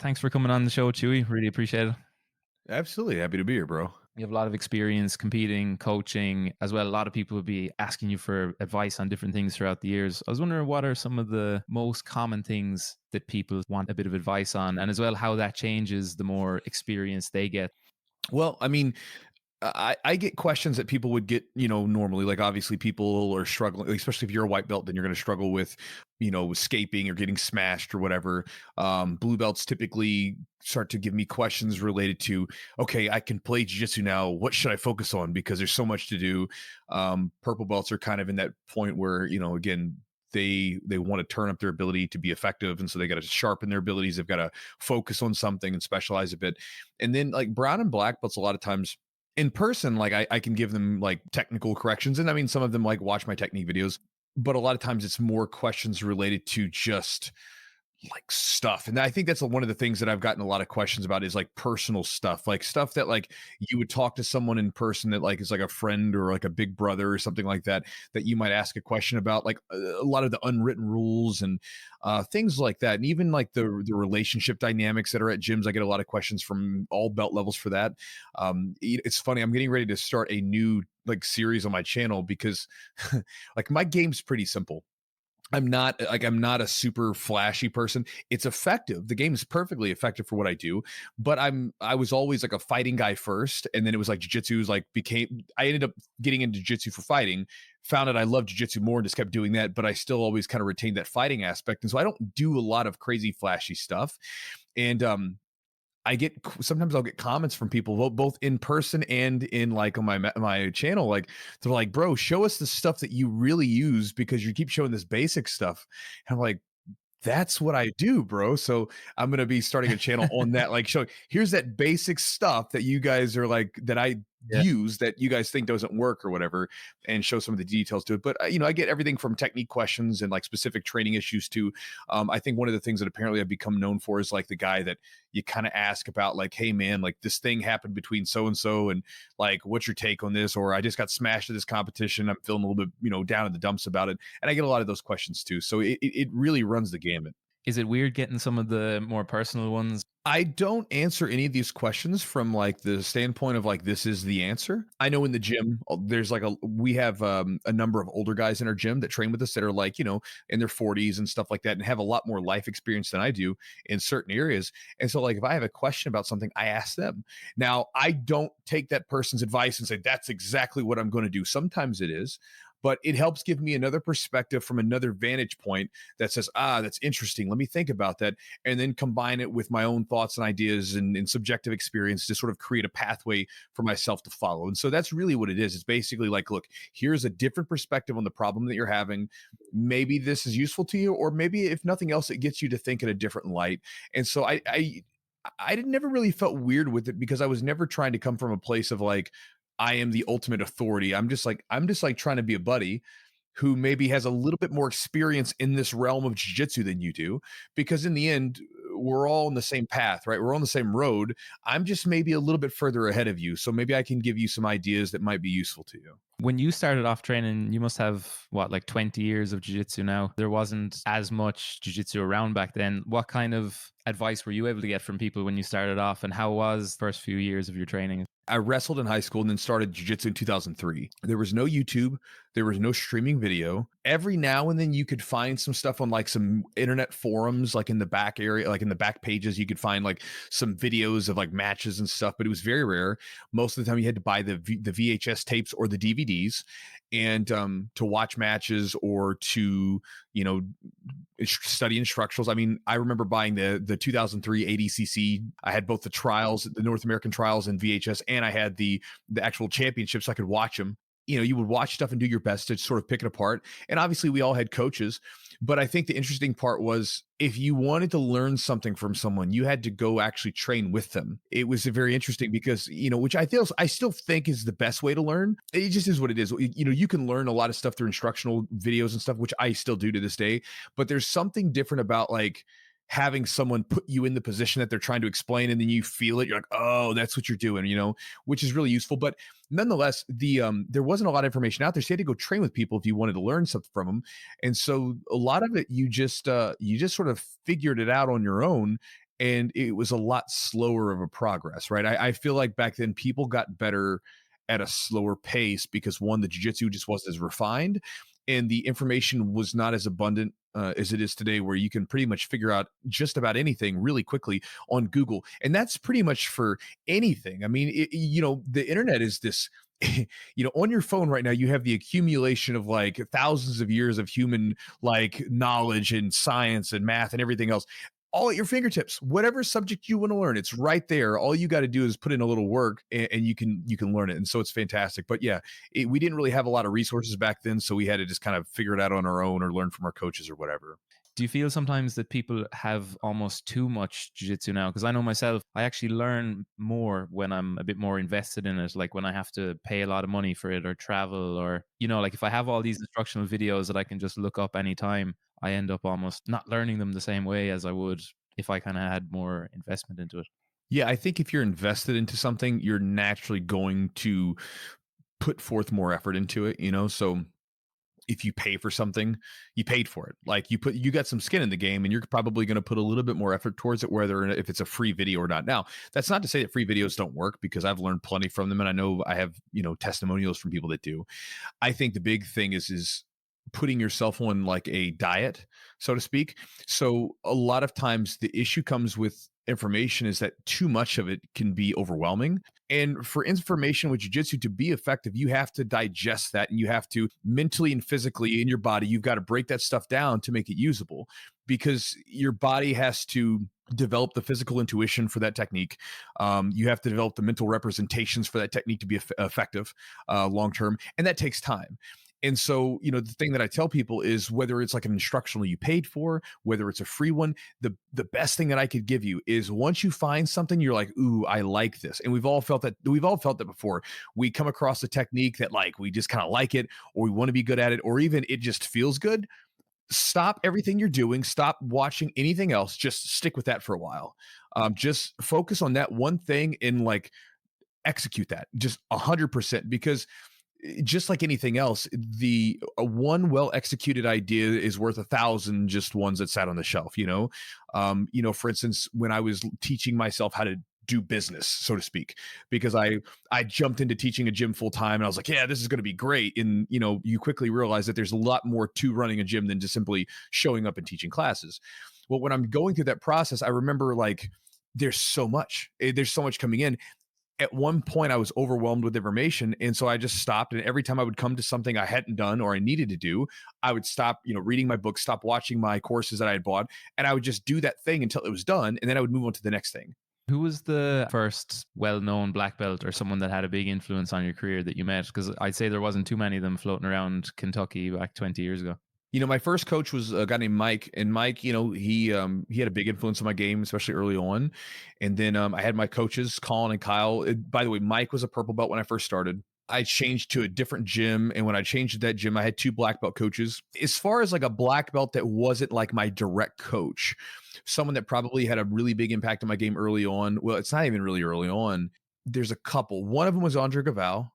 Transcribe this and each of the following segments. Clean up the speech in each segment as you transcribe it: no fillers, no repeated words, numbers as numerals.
Thanks for coming on the show, Chewy. Really appreciate it. Absolutely. Happy to be here, bro. You have a lot of experience competing, coaching as well. A lot of people will be asking you for advice on different things throughout the years. I was wondering what are some of the most common things that people want a bit of advice on, and as well how that changes the more experience they get. Well, I mean, I get questions that people would get, normally. Like obviously people are struggling, especially if you're a white belt, then you're going to struggle with, escaping or getting smashed or whatever. Blue belts typically start to give me questions related to, okay, I can play jiu-jitsu now. What should I focus on? Because there's so much to do. Purple belts are kind of in that point where, again, they want to turn up their ability to be effective, and so they got to sharpen their abilities. They've got to focus on something and specialize a bit. And then like brown and black belts, a lot of times in person, like I can give them like technical corrections, and I mean some of them like watch my technique videos, but a lot of times it's more questions related to just like stuff. And I think that's one of the things that I've gotten a lot of questions about is like personal stuff, like stuff that like you would talk to someone in person that like is like a friend or like a big brother or something like that, that you might ask a question about, like a lot of the unwritten rules and things like that. And even like the relationship dynamics that are at gyms. I get a lot of questions from all belt levels for that. It's funny. I'm getting ready to start a new like series on my channel because like my game's pretty simple. I'm not a super flashy person. It's effective. The game is perfectly effective for what I do, but I was always like a fighting guy first, and then it was like jiu-jitsu was like became I ended up getting into jiu-jitsu for fighting, found out I loved jiu-jitsu more and just kept doing that, but I still always kind of retained that fighting aspect. And so I don't do a lot of crazy flashy stuff. And I get sometimes I'll get comments from people both in person and in like on my channel. Like they're like, "Bro, show us the stuff that you really use because you keep showing this basic stuff." And I'm like, that's what I do, bro. So I'm gonna be starting a channel on that, like showing here's that basic stuff that you guys are like that I Yeah. use that you guys think doesn't work or whatever, and show some of the details to it. But I get everything from technique questions and like specific training issues to. I think one of the things that apparently I've become known for is like the guy that you kind of ask about, like, hey man, like this thing happened between so and so, and like what's your take on this? Or I just got smashed at this competition. I'm feeling a little bit down in the dumps about it, and I get a lot of those questions too. So it really runs the gamut. Is it weird getting some of the more personal ones? I don't answer any of these questions from like the standpoint of like this is the answer. I know in the gym there's like we have a number of older guys in our gym that train with us that are like in their 40s and stuff like that, and have a lot more life experience than I do in certain areas. And so like if I have a question about something, I ask them. Now I don't take that person's advice and say that's exactly what I'm going to do. Sometimes it is, but it helps give me another perspective from another vantage point that says, that's interesting. Let me think about that, and then combine it with my own thoughts and ideas and subjective experience to sort of create a pathway for myself to follow. And so that's really what it is. It's basically like, look, here's a different perspective on the problem that you're having. Maybe this is useful to you, or maybe if nothing else, it gets you to think in a different light. And so I never really felt weird with it because I was never trying to come from a place of like, I am the ultimate authority. I'm just like trying to be a buddy who maybe has a little bit more experience in this realm of jiu-jitsu than you do, because in the end we're all on the same path, right? We're on the same road. I'm just maybe a little bit further ahead of you, so maybe I can give you some ideas that might be useful to you. When you started off training, you must have what, like 20 years of jiu-jitsu now. There wasn't as much jiu-jitsu around back then. What kind of advice were you able to get from people when you started off, and how was the first few years of your training? I wrestled in high school and then started jiu-jitsu in 2003. There was no YouTube, there was no streaming video. Every now and then you could find some stuff on like some internet forums, like in the back area, like in the back pages, you could find like some videos of like matches and stuff, but it was very rare. Most of the time you had to buy the VHS tapes or the DVDs, and to watch matches or to, you know, study instructionals. I mean, I remember buying the 2003 ADCC. I had both the trials, the North American trials in VHS, and I had the actual championships. So I could watch them. You would watch stuff and do your best to sort of pick it apart. And obviously we all had coaches, but I think the interesting part was if you wanted to learn something from someone, you had to go actually train with them. It was very interesting because, which I still think is the best way to learn. It just is what it is. You can learn a lot of stuff through instructional videos and stuff, which I still do to this day, but there's something different about like having someone put you in the position that they're trying to explain, and then you feel it. You're like, oh, that's what you're doing, which is really useful. But nonetheless, there wasn't a lot of information out there. So you had to go train with people if you wanted to learn something from them. And so a lot of it, you just sort of figured it out on your own. and it was a lot slower of a progress, right? I feel like back then people got better at a slower pace because one, the jiu-jitsu just wasn't as refined, and the information was not as abundant as it is today, where you can pretty much figure out just about anything really quickly on Google. And that's pretty much for anything. I mean, the internet is this. On your phone right now, you have the accumulation of like thousands of years of human like knowledge and science and math and everything else all at your fingertips. Whatever subject you want to learn, it's right there. All you got to do is put in a little work, and you can learn it. And so it's fantastic. But yeah, we didn't really have a lot of resources back then, so we had to just kind of figure it out on our own or learn from our coaches or whatever. Do you feel sometimes that people have almost too much jiu-jitsu now? Because I know myself, I actually learn more when I'm a bit more invested in it, like when I have to pay a lot of money for it or travel, or, like if I have all these instructional videos that I can just look up anytime, I end up almost not learning them the same way as I would if I kind of had more investment into it. Yeah, I think if you're invested into something, you're naturally going to put forth more effort into it. So if you pay for something, you paid for it. Like you got some skin in the game, and you're probably going to put a little bit more effort towards it, whether if it's a free video or not. Now, that's not to say that free videos don't work, because I've learned plenty from them, and I know I have testimonials from people that do. I think the big thing is putting yourself on like a diet, so to speak. So a lot of times the issue comes with information is that too much of it can be overwhelming. And for information with jujitsu to be effective, you have to digest that, and you have to mentally and physically in your body, you've got to break that stuff down to make it usable, because your body has to develop the physical intuition for that technique. You have to develop the mental representations for that technique to be effective long term, and that takes time. And so, the thing that I tell people is, whether it's like an instructional you paid for, whether it's a free one, the best thing that I could give you is, once you find something, you're like, ooh, I like this. And we've all felt that. We've all felt that before. We come across a technique that like we just kind of like it, or we want to be good at it, or even it just feels good. Stop everything you're doing. Stop watching anything else. Just stick with that for a while. Just focus on that one thing and like execute that just 100%, because just like anything else, the one well executed idea is worth 1,000 just ones that sat on the shelf. For instance, when I was teaching myself how to do business, so to speak, because I jumped into teaching a gym full time, and I was like, yeah, this is going to be great. And you quickly realize that there's a lot more to running a gym than just simply showing up and teaching classes. Well, when I'm going through that process, I remember like there's so much coming in. At one point I was overwhelmed with information, and so I just stopped, and every time I would come to something I hadn't done or I needed to do, I would stop reading my book, stop watching my courses that I had bought, and I would just do that thing until it was done, and then I would move on to the next thing. Who was the first well-known black belt or someone that had a big influence on your career that you met? Because I'd say there wasn't too many of them floating around Kentucky back 20 years ago. My first coach was a guy named Mike, and Mike, he had a big influence on my game, especially early on. And then I had my coaches, Colin and Kyle. By the way, Mike was a purple belt when I first started. I changed to a different gym, and when I changed to that gym, I had 2 black belt coaches. As far as like a black belt that wasn't like my direct coach, someone that probably had a really big impact on my game early on. Well, it's not even really early on. There's a couple. One of them was Andre Gaval.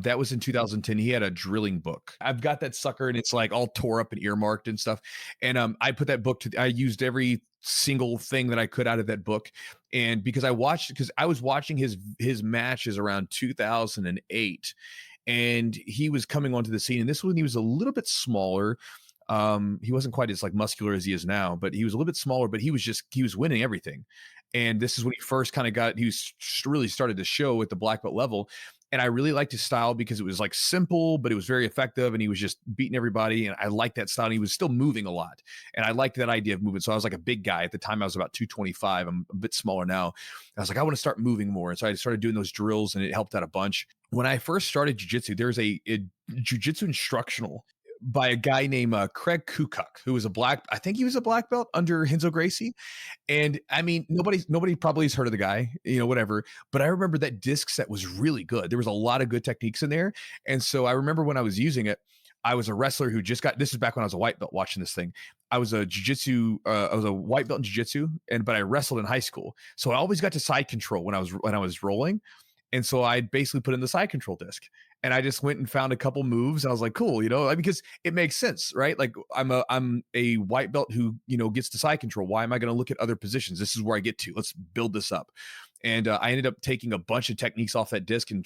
That was in 2010. He had a drilling book. I've got that sucker, and it's like all tore up and earmarked and stuff. And I put that book I used every single thing that I could out of that book. And because I was watching his matches around 2008, and he was coming onto the scene. And this was when he was a little bit smaller. He wasn't quite as like muscular as he is now, but he was a little bit smaller, but he was winning everything. And this is when he first kind of he was really started to show at the black belt level. And I really liked his style because it was like simple, but it was very effective, and he was just beating everybody. And I liked that style. And he was still moving a lot. And I liked that idea of movement. So I was like a big guy at the time. I was about 225. I'm a bit smaller now. I was like, I want to start moving more. And so I started doing those drills, and it helped out a bunch. When I first started jiu-jitsu, there's a jiu-jitsu instructional by a guy named Craig Kukuk, who was I think he was a black belt under Renzo Gracie. And I mean, nobody probably has heard of the guy, whatever. But I remember that disc set was really good. There was a lot of good techniques in there. And so I remember when I was using it, I was a wrestler who this is back when I was a white belt watching this thing. I was a white belt in jiu-jitsu, but I wrestled in high school. So I always got to side control when I was rolling. And so I basically put in the side control disc, and I just went and found a couple moves. I was like, cool, because it makes sense, right? Like I'm a white belt who, gets to side control. Why am I going to look at other positions? This is where I get to. Let's build this up. And I ended up taking a bunch of techniques off that disc and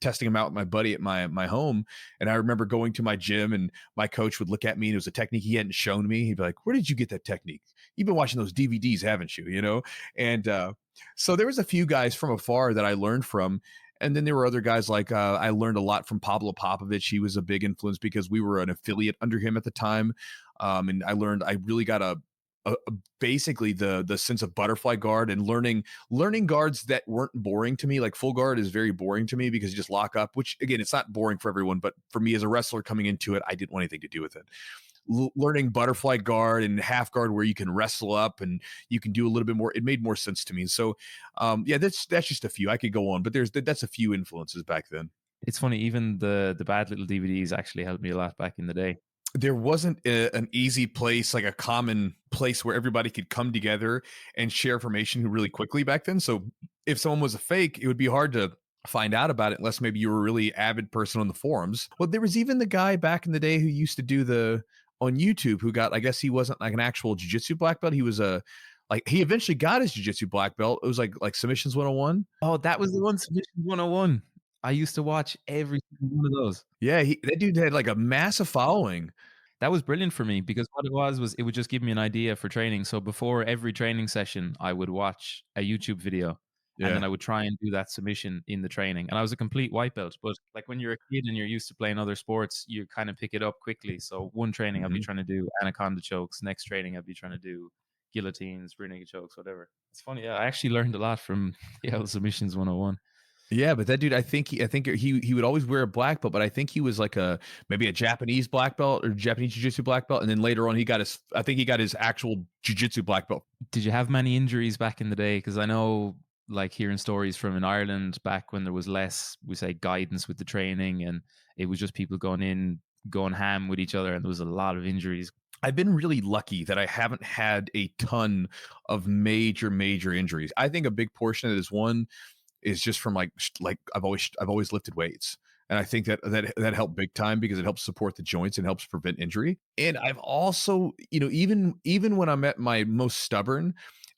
testing them out with my buddy at my home. And I remember going to my gym, and my coach would look at me, and it was a technique he hadn't shown me. He'd be like, "Where did you get that technique? You've been watching those DVDs, haven't you?" And so there was a few guys from afar that I learned from. And then there were other guys like I learned a lot from Pablo Popovich. He was a big influence because we were an affiliate under him at the time. And I really got basically the sense of butterfly guard, and learning guards that weren't boring to me. Like full guard is very boring to me because you just lock up, which again, it's not boring for everyone, but for me as a wrestler coming into it, I didn't want anything to do with it. Learning butterfly guard and half guard where you can wrestle up and you can do a little bit more, it made more sense to me. So yeah, that's just a few. I could go on, but that's a few influences back then. It's funny, even the bad little DVDs actually helped me a lot back in the day. There wasn't an easy place, like a common place where everybody could come together and share information really quickly back then. So if someone was a fake, it would be hard to find out about it unless maybe you were a really avid person on the forums. Well, there was even the guy back in the day who used to do on YouTube, who got, I guess he wasn't like an actual jiu-jitsu black belt. He was he eventually got his jiu-jitsu black belt. It was like Submissions 101. Oh, that was the one, Submissions 101. I used to watch every single one of those. Yeah, that dude had like a massive following. That was brilliant for me because what it was it would just give me an idea for training. So before every training session, I would watch a YouTube video, and Yeah. then I would try and do that submission in the training. And I was a complete white belt, but like when you're a kid and you're used to playing other sports, you kind of pick it up quickly. So one training I'll be Mhm. trying to do anaconda chokes, next training I'll be trying to do guillotines, rear naked chokes, whatever. It's funny, yeah, I actually learned a lot from the old Submissions 101. Yeah, but that dude, I think he would always wear a black belt, but I think he was like maybe a Japanese black belt or Japanese jiu-jitsu black belt, and then later on I think he got his actual jiu-jitsu black belt. Did you have many injuries back in the day? Because I know, like, hearing stories from in Ireland back when there was less, we say, guidance with the training, and it was just people going ham with each other, and there was a lot of injuries. I've been really lucky that I haven't had a ton of major injuries. I think a big portion of this one is just from like I've always lifted weights. And I think that helped big time because it helps support the joints and helps prevent injury. And I've also, even when I'm at my most stubborn,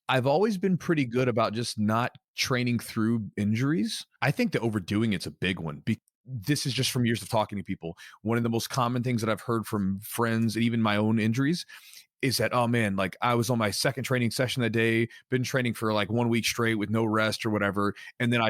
I've always been pretty good about just not training through injuries. I think the overdoing it's a big one. This is just from years of talking to people. One of the most common things that I've heard from friends and even my own injuries is that, oh man, like I was on my second training session that day, been training for like 1 week straight with no rest or whatever. And then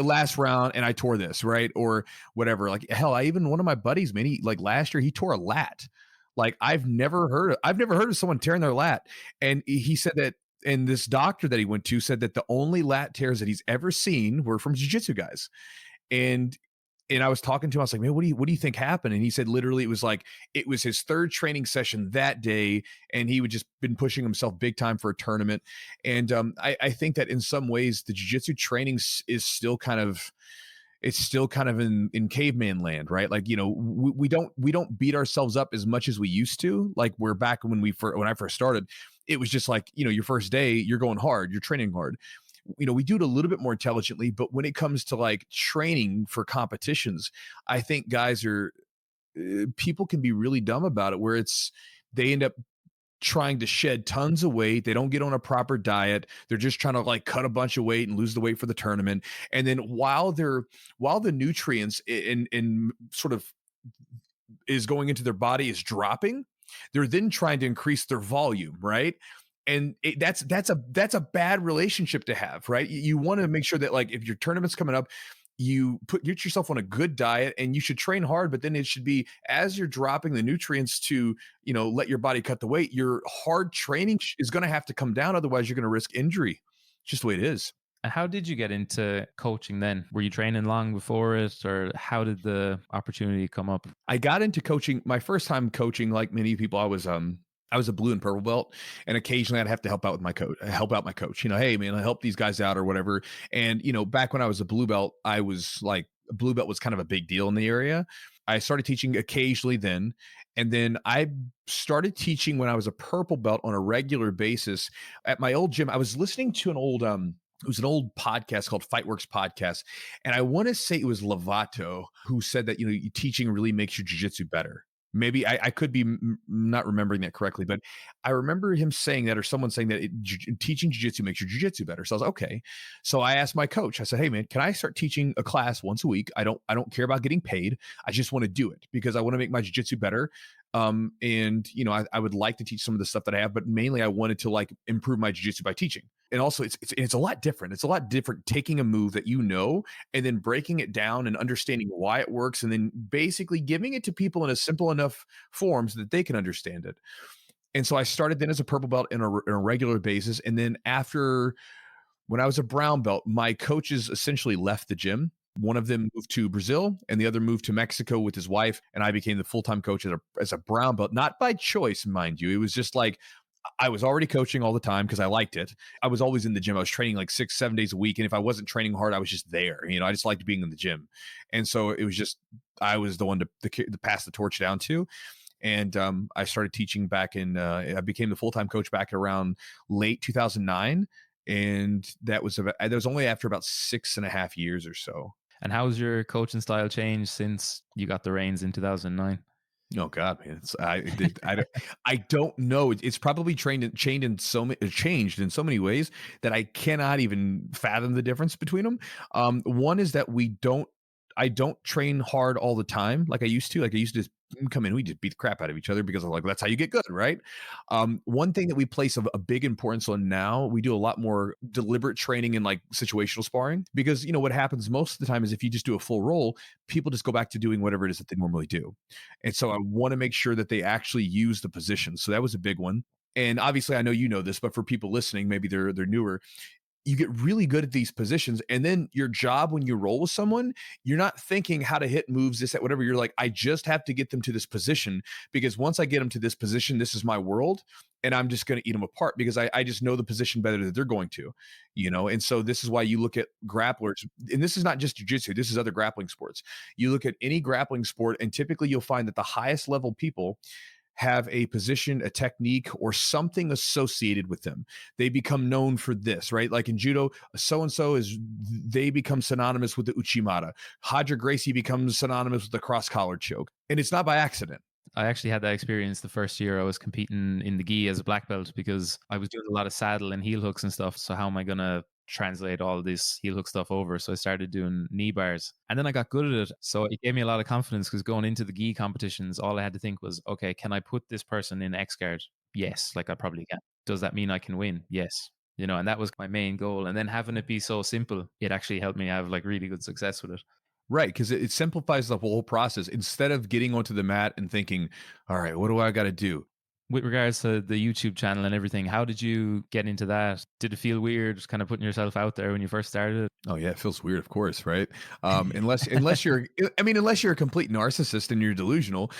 last round and I tore this, right? Or whatever. Like hell, one of my buddies, man, he like last year he tore a lat. Like I've never heard of someone tearing their lat. And he said that, and this doctor that he went to said that the only lat tears that he's ever seen were from jiu-jitsu guys. And I was talking to him, I was like, man, what do you think happened? And he said literally it was his third training session that day, and he would just been pushing himself big time for a tournament. And I think that in some ways the jiu-jitsu training is still kind of, it's still kind of in caveman land, right? Like, we don't beat ourselves up as much as we used to. Like we're back when I first started, it was just like, your first day, you're going hard, you're training hard. We do it a little bit more intelligently, but when it comes to like training for competitions, I think guys people can be really dumb about it, where they end up trying to shed tons of weight. They don't get on a proper diet. They're just trying to like cut a bunch of weight and lose the weight for the tournament. And then while the nutrients in sort of is going into their body is dropping, they're then trying to increase their volume, right? And that's a bad relationship to have, right? You want to make sure that like if your tournament's coming up, you get yourself on a good diet, and you should train hard, but then it should be as you're dropping the nutrients to, let your body cut the weight, your hard training is going to have to come down. Otherwise you're going to risk injury. It's just the way it is. And how did you get into coaching then? Were you training long before it, or how did the opportunity come up? I got into coaching my first time coaching, like many people. I was a blue and purple belt, and occasionally I'd have to help out my coach. Hey man, I help these guys out or whatever. And back when I was a blue belt, I was like, a blue belt was kind of a big deal in the area. I started teaching occasionally then, and then I started teaching when I was a purple belt on a regular basis at my old gym. I was listening to an old it was an old podcast called Fightworks Podcast, and I want to say it was Lovato who said that teaching really makes your jujitsu better. Maybe I could be not remembering that correctly, but I remember him saying that, or someone saying that teaching jujitsu makes your jujitsu better. So I was like, okay. So I asked my coach. I said, "Hey man, can I start teaching a class once a week? I don't care about getting paid. I just want to do it because I want to make my jujitsu better. And I would like to teach some of the stuff that I have, but mainly I wanted to like improve my jujitsu by teaching." And also it's a lot different. It's a lot different taking a move that and then breaking it down and understanding why it works and then basically giving it to people in a simple enough form so that they can understand it. And so I started then as a purple belt in a regular basis. And then after when I was a brown belt, my coaches essentially left the gym. One of them moved to Brazil and the other moved to Mexico with his wife. And I became the full-time coach as a brown belt, not by choice, mind you. It was just like I was already coaching all the time because I liked it. I was always in the gym. I was training like 6, 7 days a week. And if I wasn't training hard, I was just there. I just liked being in the gym. And so it was just, I was the one to pass the torch down to. And I started teaching back I became the full-time coach back around late 2009. And that was only after about 6.5 years or so. And how's your coaching style changed since you got the reins in 2009? Oh God, man! I don't know. It's probably changed in so many ways that I cannot even fathom the difference between them. One is that I don't train hard all the time like I used to. Like I used to just come in, we just beat the crap out of each other because I'm like, that's how you get good, right? One thing that we place a big importance on now, we do a lot more deliberate training and like situational sparring because what happens most of the time is if you just do a full roll, people just go back to doing whatever it is that they normally do. And so I want to make sure that they actually use the position. So that was a big one. And obviously, I know you know this, but for people listening, maybe they're newer, you get really good at these positions. And then your job when you roll with someone, you're not thinking how to hit moves, this, that, whatever. You're like, I just have to get them to this position because once I get them to this position, this is my world. And I'm just going to eat them apart because I just know the position better that they're going to, And so this is why you look at grapplers, and this is not just jujitsu, this is other grappling sports. You look at any grappling sport, and typically you'll find that the highest level people have a position, a technique, or something associated with them. They become known for this, right? Like in judo, so and so they become synonymous with the uchimata. Hadra Gracie becomes synonymous with the cross collar choke, and it's not by accident. I actually had that experience the first year I was competing in the gi as a black belt because I was doing a lot of saddle and heel hooks and stuff. So how am I going to translate all this heel hook stuff over? So I started doing knee bars and then I got good at it. So it gave me a lot of confidence because going into the gi competitions, all I had to think was, okay, can I put this person in X guard? Yes, like I probably can. Does that mean I can win? Yes. And that was my main goal. And then having it be so simple, it actually helped me have like really good success with it. Right, because it simplifies the whole process. Instead of getting onto the mat and thinking, all right, what do I got to do? With regards to the YouTube channel and everything, how did you get into that? Did it feel weird just kind of putting yourself out there when you first started? Oh yeah, it feels weird, of course, right? Unless you're a complete narcissist and you're delusional,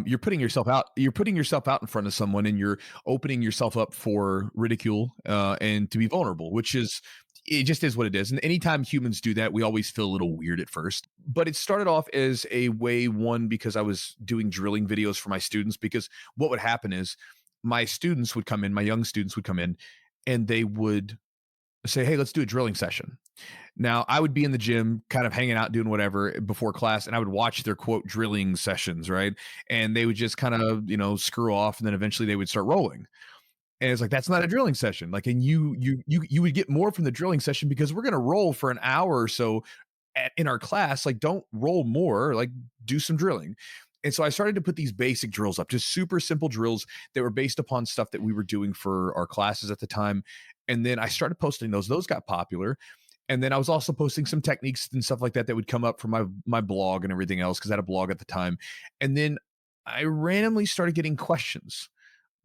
you're putting yourself out. You're putting yourself out in front of someone, and you're opening yourself up for ridicule and to be vulnerable, which is it just is what it is. And anytime humans do that, we always feel a little weird at first. But it started off as a way, one, because I was doing drilling videos for my students. Because what would happen is my students would come in, my young students would come in, and they would say, hey, let's do a drilling session. Now, I would be in the gym, kind of hanging out, doing whatever before class, and I would watch their quote drilling sessions, right? And they would just kind of, screw off, and then eventually they would start rolling. And it's like, that's not a drilling session. Like, and you would get more from the drilling session because we're going to roll for an hour or so in our class. Like, don't roll more, like do some drilling. And so I started to put these basic drills up, just super simple drills that were based upon stuff that we were doing for our classes at the time. And then I started posting those. Those got popular. And then I was also posting some techniques and stuff like that that would come up from my blog and everything else because I had a blog at the time. And then I randomly started getting questions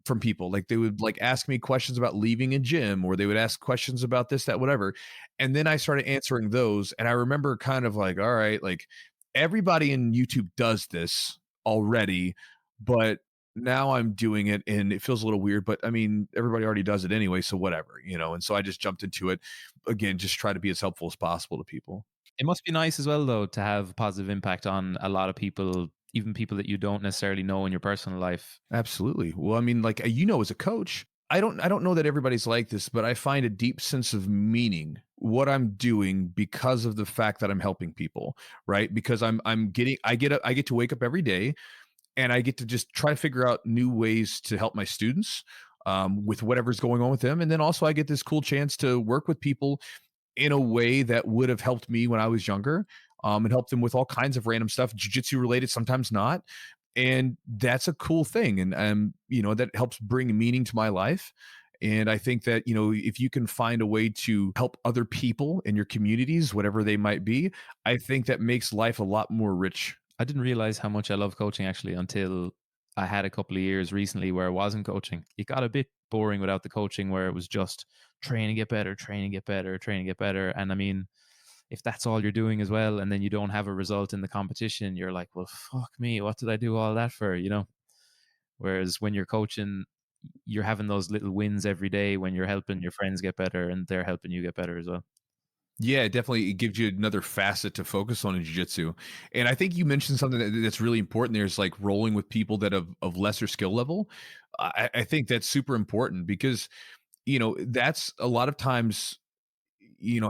from people. Like they would like ask me questions about leaving a gym, or they would ask questions about this, that, whatever. And then I started answering those. And I remember kind of like, all right, like everybody in YouTube does this already, but now I'm doing it and it feels a little weird, but I mean, everybody already does it anyway. So whatever, And so I just jumped into it again, just try to be as helpful as possible to people. It must be nice as well, though, to have a positive impact on a lot of people, even people that you don't necessarily know in your personal life. Absolutely. Well, I mean, like as a coach, I don't know that everybody's like this, but I find a deep sense of meaning what I'm doing because of the fact that I'm helping people, right? Because I'm getting I get to wake up every day and I get to just try to figure out new ways to help my students with whatever's going on with them. And then also I get this cool chance to work with people in a way that would have helped me when I was younger, and helped them with all kinds of random stuff, jujitsu related, sometimes not. And that's a cool thing. And that helps bring meaning to my life. And I think that, if you can find a way to help other people in your communities, whatever they might be, I think that makes life a lot more rich. I didn't realize how much I love coaching actually until I had a couple of years recently where I wasn't coaching. It got a bit boring without the coaching, where it was just train and get better, train and get better, train and get better. And I mean, if that's all you're doing as well, and then you don't have a result in the competition, you're like, well, fuck me, what did I do all that for? You know? Whereas when you're coaching, you're having those little wins every day when you're helping your friends get better and they're helping you get better as well. Yeah, definitely. It gives you another facet to focus on in jiu-jitsu. And I think you mentioned something that's really important. There's like rolling with people that of lesser skill level. I think that's super important because that's a lot of times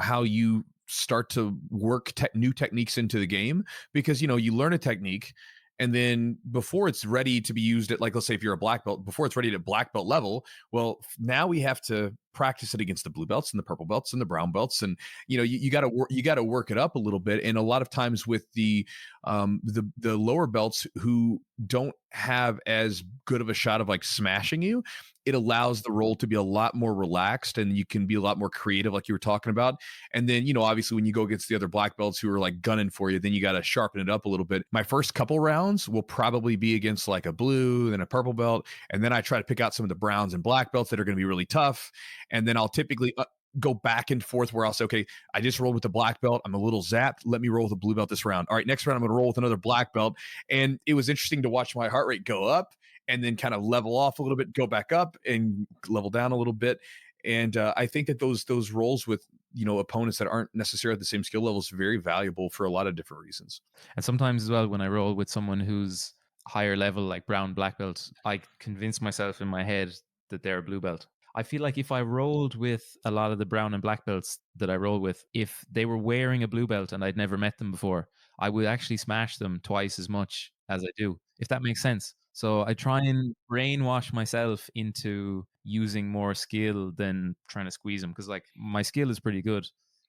how you start to work new techniques into the game, because you learn a technique, and then before it's ready to be used at, like, let's say if you're a black belt, before it's ready at black belt level, well, now we have to practice it against the blue belts and the purple belts and the brown belts, and you got to work, it up a little bit. And a lot of times with the lower belts who don't have as good of a shot of like smashing you, it allows the role to be a lot more relaxed and you can be a lot more creative, like you were talking about. And then, obviously when you go against the other black belts who are like gunning for you, then you got to sharpen it up a little bit. My first couple rounds will probably be against like a blue, then a purple belt. And then I try to pick out some of the browns and black belts that are going to be really tough. And then I'll typically go back and forth where I'll say, okay, I just rolled with the black belt. I'm a little zapped. Let me roll with a blue belt this round. All right, next round, I'm going to roll with another black belt. And it was interesting to watch my heart rate go up and then kind of level off a little bit, go back up and level down a little bit. And I think that those rolls with opponents that aren't necessarily at the same skill level is very valuable for a lot of different reasons. And sometimes as well, when I roll with someone who's higher level, like brown, black belt, I convince myself in my head that they're a blue belt. I feel like if I rolled with a lot of the brown and black belts that I roll with, if they were wearing a blue belt and I'd never met them before, I would actually smash them twice as much as I do, if that makes sense. So I try and brainwash myself into using more skill than trying to squeeze them, because like my skill is pretty good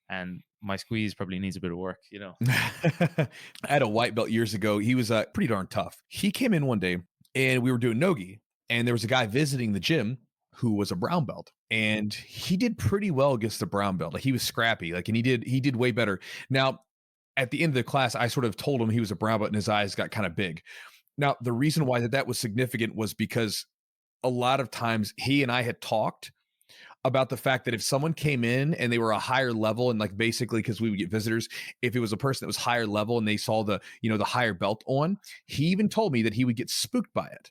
and my squeeze probably needs a bit of work, you know. I had a white belt years ago. He was pretty darn tough. He came in one day and we were doing nogi, and there was a guy visiting the gym who was a brown belt, and he did pretty well against the brown belt. Like, he was scrappy, like, and he did way better. Now, at the end of the class, I sort of told him he was a brown belt and his eyes got kind of big. Now, the reason why that was significant was because a lot of times he and I had talked about the fact that if someone came in and they were a higher level, and like basically because we would get visitors, if it was a person that was higher level and they saw the higher belt on, he even told me that he would get spooked by it.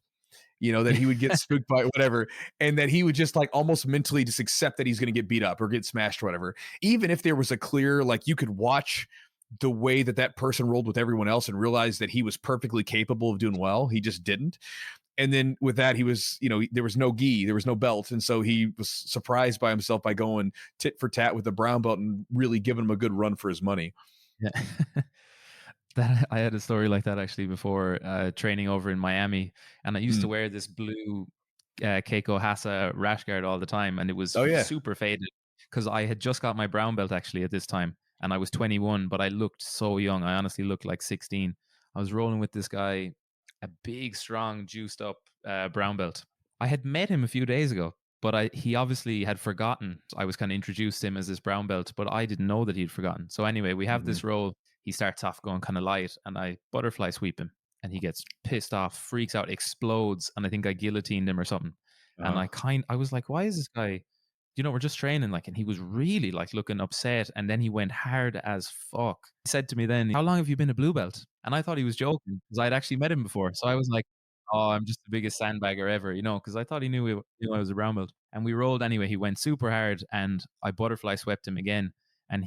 That he would get spooked by whatever, and that he would just like almost mentally just accept that he's going to get beat up or get smashed or whatever. Even if there was a clear, like, you could watch the way that that person rolled with everyone else and realize that he was perfectly capable of doing well, he just didn't. And then with that, he was, there was no gi, there was no belt. And so he was surprised by himself by going tit for tat with the brown belt and really giving him a good run for his money. Yeah. That I had a story like that actually before, training over in Miami, and I used to Mm. wear this blue Keiko Hasa rash guard all the time, and it was Oh, yeah. super faded because I had just got my brown belt actually at this time, and I was 21, but I looked so young. I honestly looked like 16. I was rolling with this guy, a big, strong, juiced up brown belt. I had met him a few days ago, but he obviously had forgotten. I was kind of introduced to him as this brown belt, but I didn't know that he'd forgotten. So anyway, we have Mhm. this roll. He starts off going kind of light, and I butterfly sweep him, and he gets pissed off, freaks out, explodes, and I think I guillotined him or something. And Uh, I was like, why is this guy? We're just training, like, and he was really like looking upset, and then he went hard as fuck. He said to me then, "How long have you been a blue belt?" And I thought he was joking because I'd actually met him before. So I was like, "Oh, I'm just the biggest sandbagger ever," because I thought he knew I was a brown belt. And we rolled anyway. He went super hard, and I butterfly swept him again. And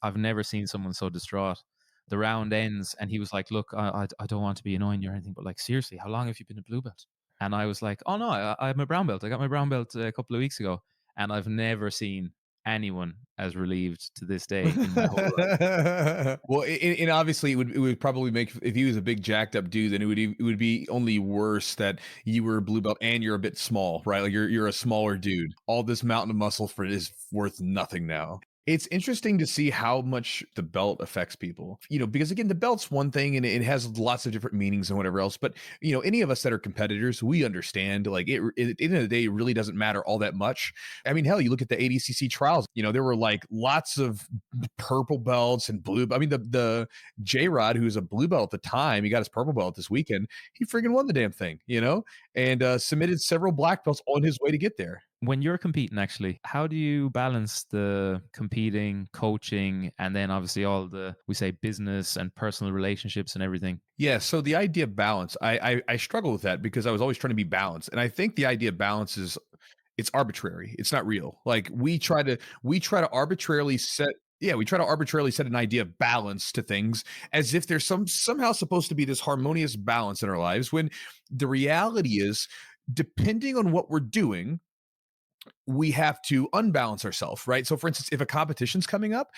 I've never seen someone so distraught. The round ends, and he was like, "Look, I don't want to be annoying you or anything, but like seriously, how long have you been a blue belt?" And I was like, "Oh no, I'm a brown belt. I got my brown belt a couple of weeks ago." And I've never seen anyone as relieved to this day in my whole life. Well, and obviously it would probably make if he was a big jacked up dude, then it would be only worse that you were a blue belt and you're a bit small, right? Like you're a smaller dude. All this mountain of muscle for is worth nothing now. It's interesting to see how much the belt affects people, because again, the belt's one thing and it has lots of different meanings and whatever else. But any of us that are competitors, we understand like at the end of the day, it really doesn't matter all that much. I mean, hell, you look at the ADCC trials, there were like lots of purple belts and blue. I mean, the J Rod, who's a blue belt at the time, he got his purple belt this weekend. He freaking won the damn thing, and submitted several black belts on his way to get there. When you're competing, actually, how do you balance the competing, coaching, and then obviously all the, we say, business and personal relationships and everything? Yeah, so the idea of balance, I struggle with that because I was always trying to be balanced, and I think the idea of balance is it's arbitrary. It's not real. Like we try to arbitrarily set yeah, we try to arbitrarily set an idea of balance to things as if there's somehow supposed to be this harmonious balance in our lives when the reality is depending on what we're doing, we have to unbalance ourselves, right? So, for instance, if a competition's coming up,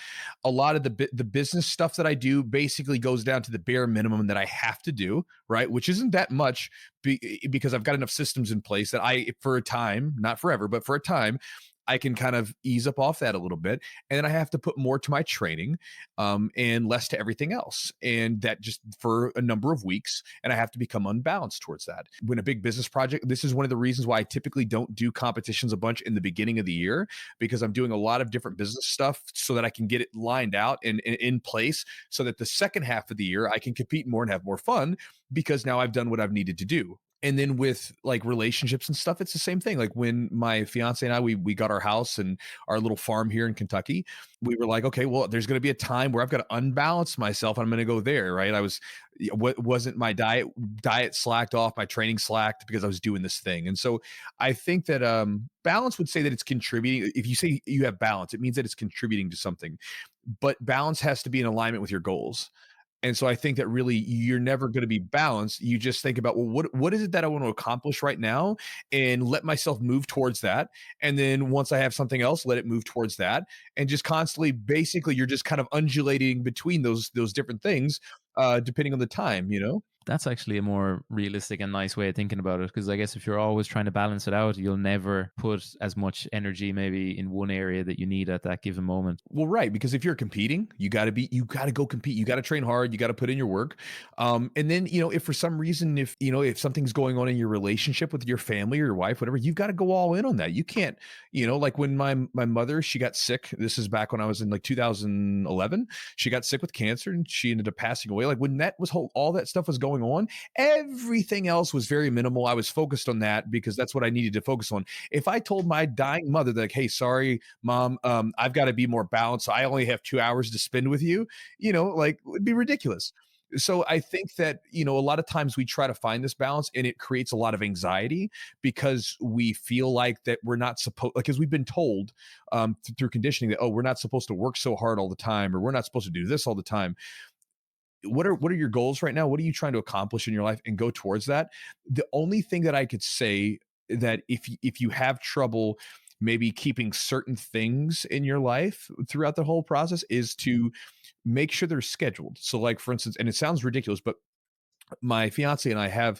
a lot of the business stuff that I do basically goes down to the bare minimum that I have to do, right? Which isn't that much because I've got enough systems in place that for a time, not forever, but for a time, I can kind of ease up off that a little bit. And then I have to put more to my training and less to everything else. And that just for a number of weeks. And I have to become unbalanced towards that. When a big business project, this is one of the reasons why I typically don't do competitions a bunch in the beginning of the year, because I'm doing a lot of different business stuff so that I can get it lined out and in place so that the second half of the year I can compete more and have more fun because now I've done what I've needed to do. And then with like relationships and stuff, it's the same thing. Like when my fiance and I we got our house and our little farm here in Kentucky, we were like, okay, well, there's going to be a time where I've got to unbalance myself. I'm going to go there, right? What wasn't my diet slacked off, my training slacked because I was doing this thing. And so I think that balance would say that it's contributing. If you say you have balance, it means that it's contributing to something. But balance has to be in alignment with your goals. And so I think that really you're never going to be balanced. You just think about, well, what is it that I want to accomplish right now and let myself move towards that. And then once I have something else, let it move towards that. And just constantly, basically, you're just kind of undulating between those different things, depending on the time. That's actually a more realistic and nice way of thinking about it. Because I guess if you're always trying to balance it out, you'll never put as much energy maybe in one area that you need at that given moment. Well, right, because if you're competing, you got to go compete. You got to train hard. You got to put in your work. And then if for some reason, if something's going on in your relationship with your family or your wife, whatever, you've got to go all in on that. You can't, like when my mother, she got sick. This is back when I was in like 2011. She got sick with cancer and she ended up passing away. Like when that was all that stuff was going on, everything else was very minimal. I was focused on that because that's what I needed to focus on. If I told my dying mother that, like, hey, sorry, mom, I've got to be more balanced. I only have 2 hours to spend with you, like it would be ridiculous. So I think that, a lot of times we try to find this balance and it creates a lot of anxiety because we feel like that we're not supposed, like, because we've been told through conditioning that, oh, we're not supposed to work so hard all the time, or we're not supposed to do this all the time. What are your goals right now? What are you trying to accomplish in your life and go towards that? The only thing that I could say that if you have trouble maybe keeping certain things in your life throughout the whole process is to make sure they're scheduled. So like for instance, and it sounds ridiculous, but my fiance and I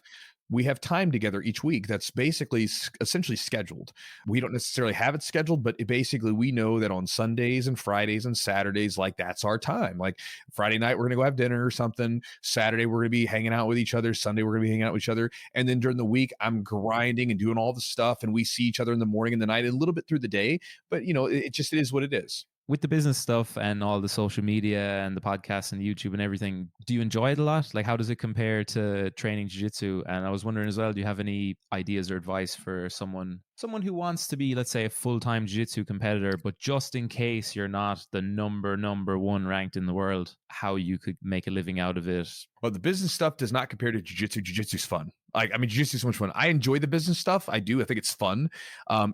we have time together each week that's basically essentially scheduled. We don't necessarily have it scheduled, but basically we know that on Sundays and Fridays and Saturdays, like that's our time. Like Friday night, we're going to go have dinner or something. Saturday, we're going to be hanging out with each other. Sunday, we're going to be hanging out with each other. And then during the week, I'm grinding and doing all the stuff. And we see each other in the morning and the night, a little bit through the day. But, it is what it is. With the business stuff and all the social media and the podcasts and YouTube and everything, do you enjoy it a lot? Like, how does it compare to training jiu-jitsu? And I was wondering as well, do you have any ideas or advice for someone who wants to be, let's say, a full-time jiu-jitsu competitor, but just in case you're not the number one ranked in the world, how you could make a living out of it? Well, the business stuff does not compare to jiu-jitsu. Jiu-jitsu's fun. Jiu-jitsu is so much fun. I enjoy the business stuff. I do. I think it's fun.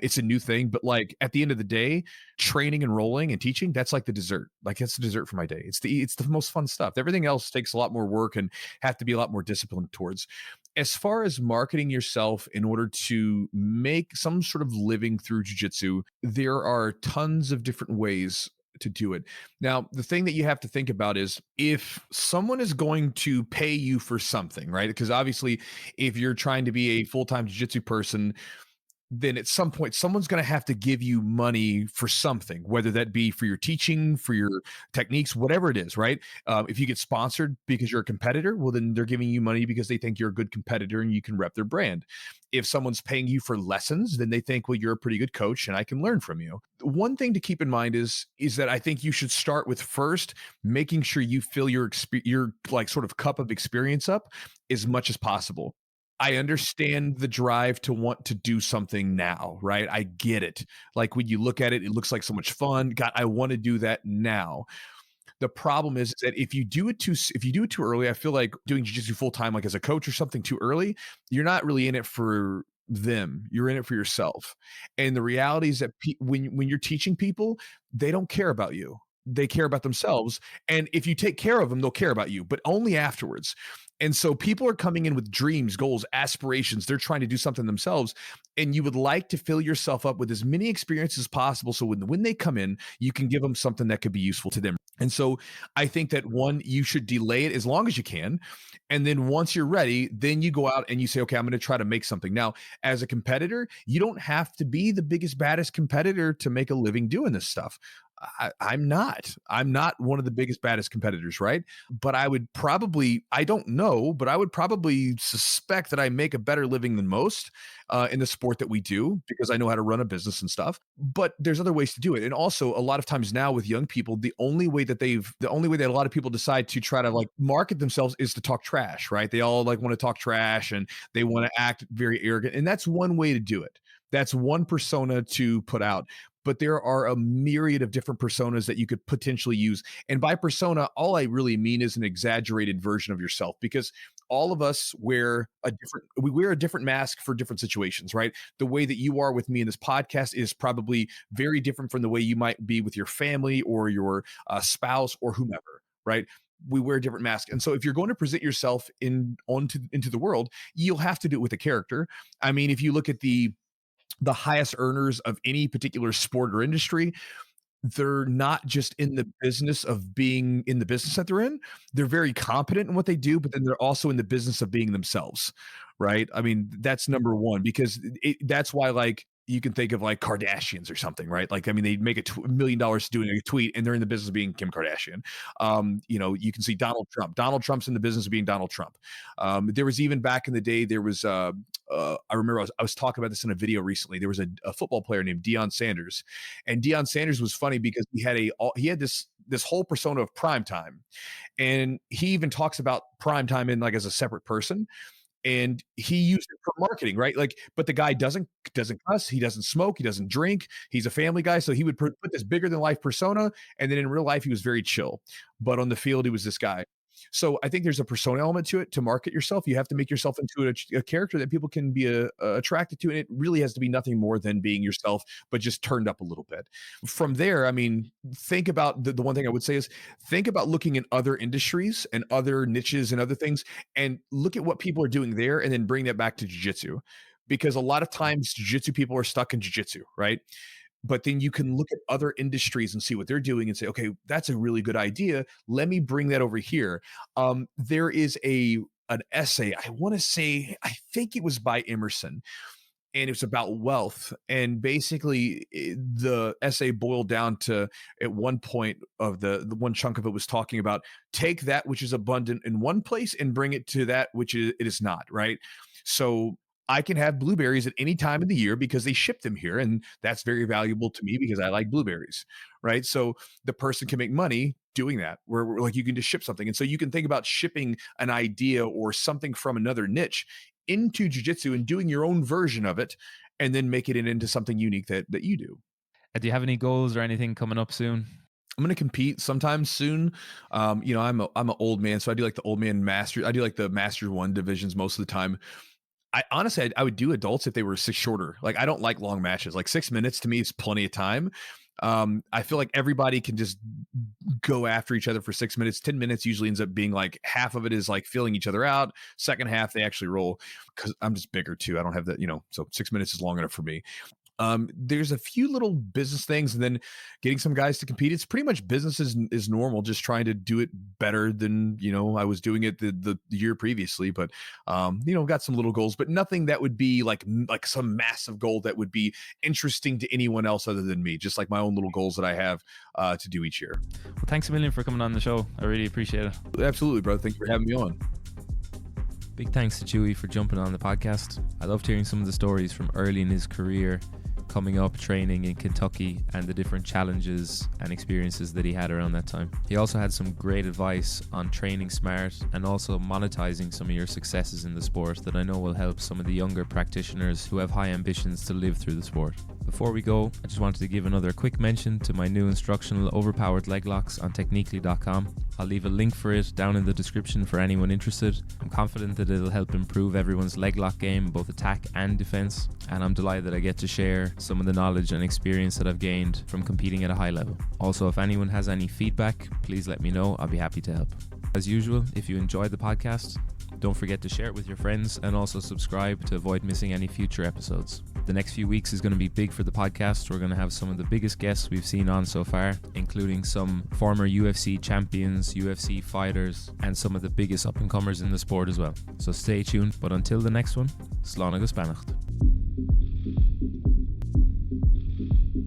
It's a new thing, but like at the end of the day, training and rolling and teaching, that's like the dessert. Like it's the dessert for my day. It's the most fun stuff. Everything else takes a lot more work and have to be a lot more disciplined towards. as far as marketing yourself in order to make some sort of living through jujitsu, there are tons of different ways to do it. Now, the thing that you have to think about is if someone is going to pay you for something, right? Because obviously, if you're trying to be a full time jiu-jitsu person, then at some point someone's going to have to give you money for something, whether that be for your teaching, for your techniques, whatever it is, right? If you get sponsored because you're a competitor, well, then they're giving you money because they think you're a good competitor and you can rep their brand. If someone's paying you for lessons, then they think, well, you're a pretty good coach and I can learn from you. One thing to keep in mind is that I think you should start with first making sure you fill your like sort of cup of experience up as much as possible. I understand the drive to want to do something now, right? I get it. Like when you look at it, it looks like so much fun. God, I want to do that now. The problem is that if you do it too early, I feel like doing jiu-jitsu full time, like as a coach or something too early, you're not really in it for them. You're in it for yourself. And the reality is that when you're teaching people, they don't care about you. They care about themselves. And if you take care of them, they'll care about you, but only afterwards. And so people are coming in with dreams, goals, aspirations. They're trying to do something themselves. And you would like to fill yourself up with as many experiences as possible. So when they come in, you can give them something that could be useful to them. And so I think that one, you should delay it as long as you can. And then once you're ready, then you go out and you say, okay, I'm going to try to make something. Now, as a competitor, you don't have to be the biggest, baddest competitor to make a living doing this stuff. I'm not. I'm not one of the biggest, baddest competitors, right? But I would probably, I don't know, but I would probably suspect that I make a better living than most in the sport that we do because I know how to run a business and stuff. But there's other ways to do it. And also, a lot of times now with young people, the only way that a lot of people decide to try to like market themselves is to talk trash, right? They all like want to talk trash and they want to act very arrogant. And that's one way to do it. That's one persona to put out, but there are a myriad of different personas that you could potentially use. And by persona, all I really mean is an exaggerated version of yourself because all of us we wear a different mask for different situations, right? The way that you are with me in this podcast is probably very different from the way you might be with your family or your spouse or whomever, right? We wear different masks. And so if you're going to present yourself into the world, you'll have to do it with a character. I mean, if you look at the highest earners of any particular sport or industry, they're not just in the business of being in the business that they're in. They're very competent in what they do, but then they're also in the business of being themselves, right? I mean, that's number one because that's why like you can think of like Kardashians or something, right? Like, I mean, they make $1 million doing a tweet and they're in the business of being Kim Kardashian. You can see Donald Trump. Donald Trump's in the business of being Donald Trump. There was even back in the day, there was, I remember I was talking about this in a video recently. There was a football player named Deion Sanders, and Deion Sanders was funny because he had this whole persona of prime time, and he even talks about prime time in like as a separate person and he used it for marketing, right? Like, but the guy doesn't cuss, he doesn't smoke, he doesn't drink, he's a family guy, so he would put this bigger than life persona, and then in real life he was very chill, but on the field he was this guy. So I think there's a persona element to it. To market yourself, you have to make yourself into a character that people can be attracted to, and it really has to be nothing more than being yourself, but just turned up a little bit. From there, I mean, think about the one thing I would say is think about looking in other industries and other niches and other things, and look at what people are doing there, and then bring that back to jujitsu, because a lot of times jujitsu people are stuck in jujitsu, right? But then you can look at other industries and see what they're doing and say, okay, that's a really good idea. Let me bring that over here. There is an essay, I want to say, I think it was by Emerson, and it was about wealth. And basically, the essay boiled down to at one point of the one chunk of it was talking about take that which is abundant in one place and bring it to that which it is not, right? So I can have blueberries at any time of the year because they ship them here. And that's very valuable to me because I like blueberries, right? So the person can make money doing that, where like you can just ship something. And so you can think about shipping an idea or something from another niche into jujitsu and doing your own version of it and then making it into something unique that you do. Do you have any goals or anything coming up soon? I'm going to compete sometime soon. I'm an old man, so I do like the old man master. I do like the master one divisions most of the time. I honestly, I would do adults if they were shorter. Like, I don't like long matches. Like 6 minutes to me is plenty of time. I feel like everybody can just go after each other for 6 minutes. 10 minutes usually ends up being like half of it is like filling each other out. Second half, they actually roll because I'm just bigger too. I don't have that, so 6 minutes is long enough for me. There's a few little business things, and then getting some guys to compete. It's pretty much business is normal, just trying to do it better than I was doing it the year previously. But got some little goals, but nothing that would be like some massive goal that would be interesting to anyone else other than me. Just like my own little goals that I have to do each year. Well, thanks a million for coming on the show. I really appreciate it. Absolutely, bro. Thank you for having me on. Big thanks to Chewy for jumping on the podcast. I loved hearing some of the stories from early in his career, coming up, training in Kentucky, and the different challenges and experiences that he had around that time. He also had some great advice on training smart and also monetizing some of your successes in the sport that I know will help some of the younger practitioners who have high ambitions to live through the sport. Before we go, I just wanted to give another quick mention to my new instructional overpowered leg locks on techniquely.com. I'll leave a link for it down in the description for anyone interested. I'm confident that it'll help improve everyone's leg lock game, both attack and defense, and I'm delighted that I get to share some of the knowledge and experience that I've gained from competing at a high level. Also, if anyone has any feedback, please let me know. I'll be happy to help. As usual, if you enjoyed the podcast, don't forget to share it with your friends and also subscribe to avoid missing any future episodes. The next few weeks is going to be big for the podcast. We're going to have some of the biggest guests we've seen on so far, including some former UFC champions, UFC fighters, and some of the biggest up-and-comers in the sport as well. So stay tuned, but until the next one, Slán agus beannacht.